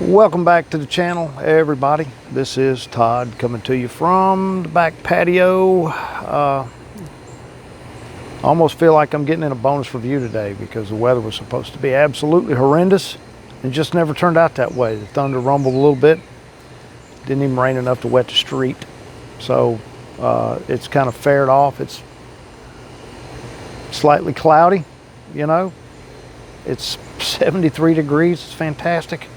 Welcome back to the channel, everybody. This is Todd coming to you from the back patio. I almost feel like I'm getting in a bonus review today because the weather was supposed to be absolutely horrendous and just never turned out that way. The thunder rumbled a little bit. Didn't even rain enough to wet the street. So it's kind of fared off. It's slightly cloudy, you know. It's 73 degrees. It's fantastic.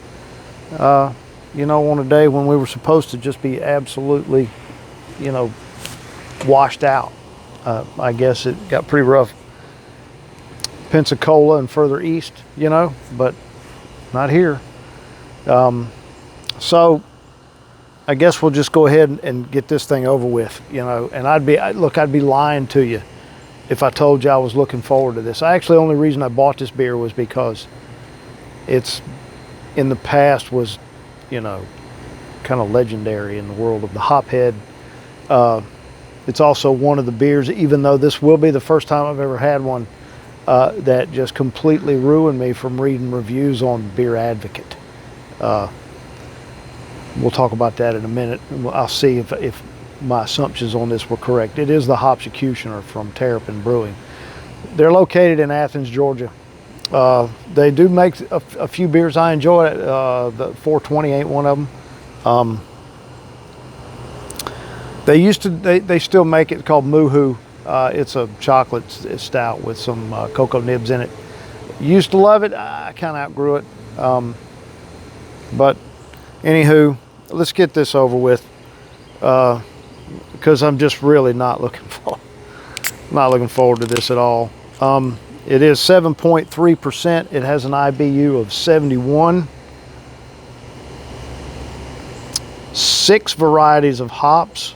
You know, on a day when we were supposed to just be absolutely, you know, washed out. I guess it got pretty rough. Pensacola and further east, you know, but not here. So I guess we'll just go ahead and get this thing over with, you know, and I'd be lying to you if I told you I was looking forward to this. Actually, the only reason I bought this beer was because it's in the past was, you know, kind of legendary in the world of the hophead. It's also one of the beers, even though this will be the first time I've ever had one, that just completely ruined me from reading reviews on Beer Advocate. We'll talk about that in a minute. I'll see if my assumptions on this were correct. It is the Hopsecutioner from Terrapin Brewing. They're located in Athens, Georgia. They do make a few beers I enjoy. The 420 ain't one of them. They still make it called Moo-Hoo. It's a chocolate stout with some cocoa nibs in it. Used to love it. I kind of outgrew it. But anywho, let's get this over with. Because I'm just really not looking forward to this at all. It is 7.3%. It has an IBU of 71. 6 varieties of hops,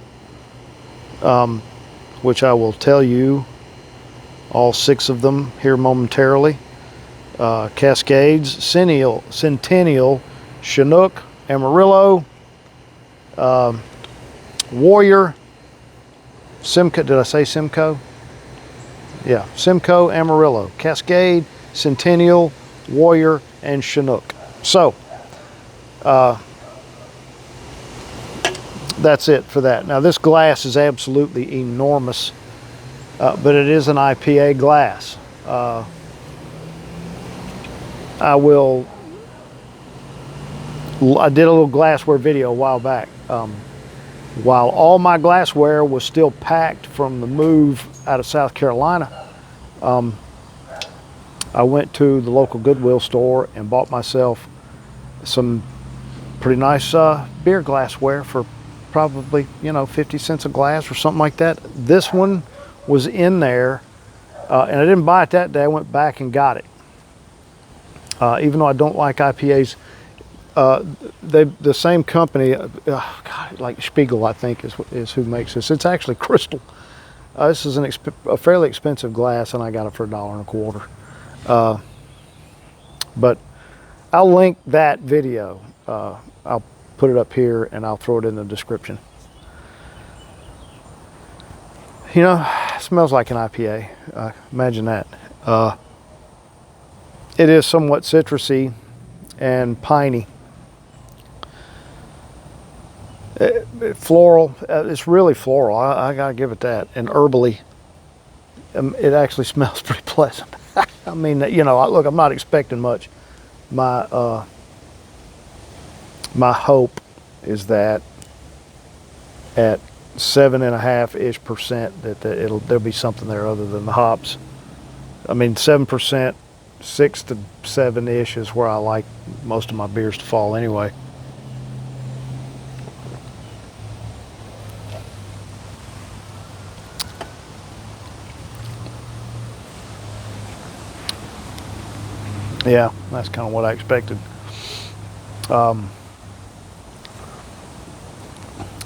which I will tell you all 6 of them here momentarily. Cascades, Centennial, Chinook, Amarillo, Warrior, Simcoe. Did I say Simcoe? Yeah, Simcoe, Amarillo, Cascade, Centennial, Warrior, and Chinook. So, that's it for that. Now, this glass is absolutely enormous, but it is an IPA glass. I did a little glassware video a while back. While all my glassware was still packed from the move out of South Carolina, I went to the local Goodwill store and bought myself some pretty nice beer glassware for probably, you know, 50 cents a glass or something like that. This one was in there, and I didn't buy it that day. I went back and got it. Even though I don't like IPAs, the same company, God, like Spiegel, I think is who makes this. It's actually Crystal. This is a fairly expensive glass, and I got it for $1.25. But I'll link that video. I'll put it up here, and I'll throw it in the description. You know, it smells like an IPA. Imagine that. It is somewhat citrusy and piney. Floral. It's really floral. I gotta give it that. And herbally. It actually smells pretty pleasant. I mean, you know, look, I'm not expecting much. My hope is that at 7.5% that there'll be something there other than the hops. I mean, 7%, 6 to 7-ish is where I like most of my beers to fall anyway. Yeah, that's kind of what I expected.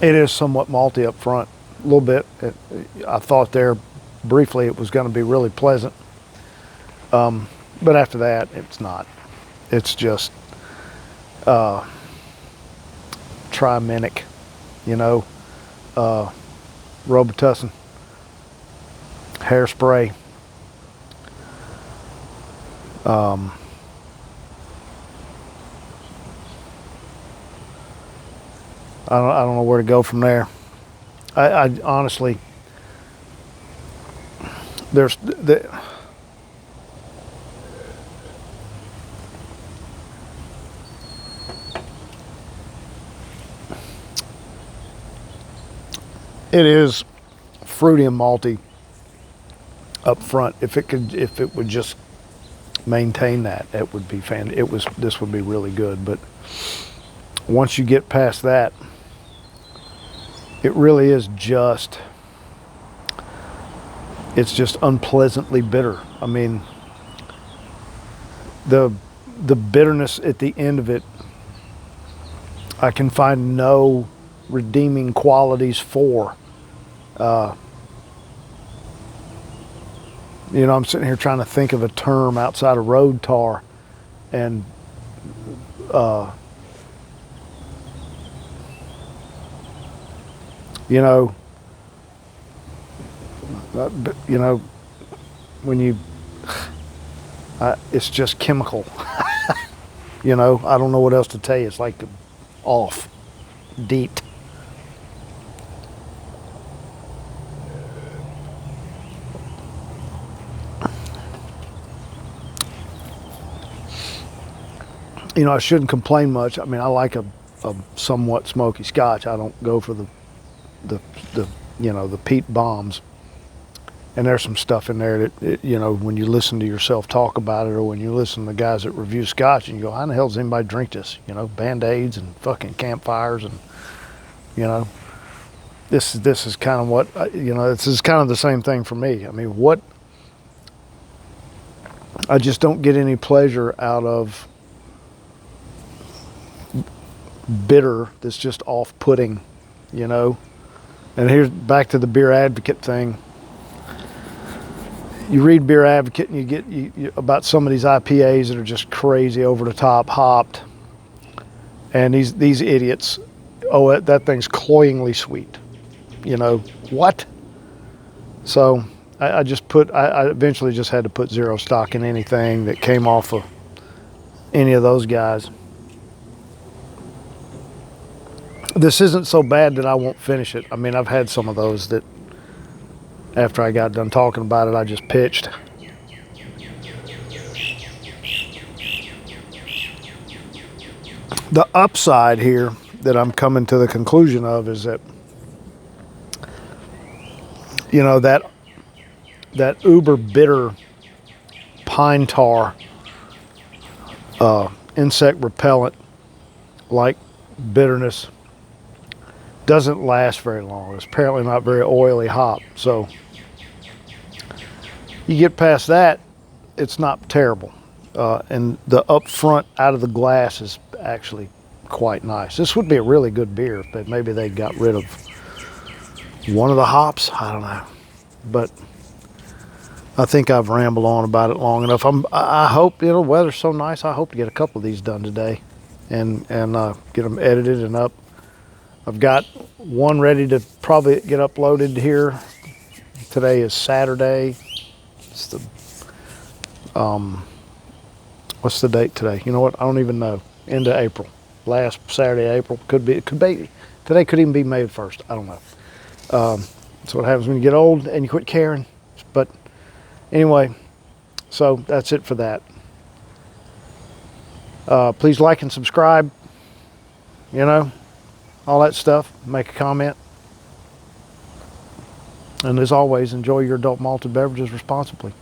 It is somewhat malty up front, a little bit. I thought there briefly it was going to be really pleasant. But after that, it's not. It's just triminic, you know, Robitussin, hairspray, I don't know where to go from there. I honestly, there's the, it is fruity and malty up front. If it would just maintain that, it would be this would be really good. But once you get past that, it really is just, it's just unpleasantly bitter. I mean, the bitterness at the end of it, I can find no redeeming qualities for. You know, I'm sitting here trying to think of a term outside of road tar, and you know, you know, when you, it's just chemical. You know, I don't know what else to tell you. It's like off, deep. You know, I shouldn't complain much. I mean, I like a somewhat smoky Scotch. I don't go for the you know, the peat bombs. And there's some stuff in there that, you know, when you listen to yourself talk about it, or when you listen to guys that review Scotch, and you go, how in the hell does anybody drink this? You know, Band-Aids and fucking campfires, and, you know, this is kind of what, you know, this is kind of the same thing for me. I mean, what, I just don't get any pleasure out of bitter that's just off-putting, you know. And here's back to the Beer Advocate thing. You read Beer Advocate and you get about some of these IPAs that are just crazy, over the top, hopped, and these idiots, oh, that thing's cloyingly sweet, you know, what? So I eventually just had to put zero stock in anything that came off of any of those guys. This isn't so bad that I won't finish it. I mean, I've had some of those that after I got done talking about it, I just pitched. The upside here that I'm coming to the conclusion of is that, you know, that uber bitter pine tar, insect repellent like bitterness doesn't last very long. It's apparently not very oily hop. So you get past that, it's not terrible. And the up front out of the glass is actually quite nice. This would be a really good beer if maybe they got rid of one of the hops. I don't know. But I think I've rambled on about it long enough. I hope, you know, the weather's so nice. I hope to get a couple of these done today and get them edited and up. I've got one ready to probably get uploaded here. Today is Saturday. It's the, what's the date today? You know what? I don't even know. End of April. Last Saturday, April. Could be, today could even be May 1st. I don't know. That's what happens when you get old and you quit caring. But anyway, so that's it for that. Please like and subscribe. You know, all that stuff. Make a comment. And as always, enjoy your adult malted beverages responsibly.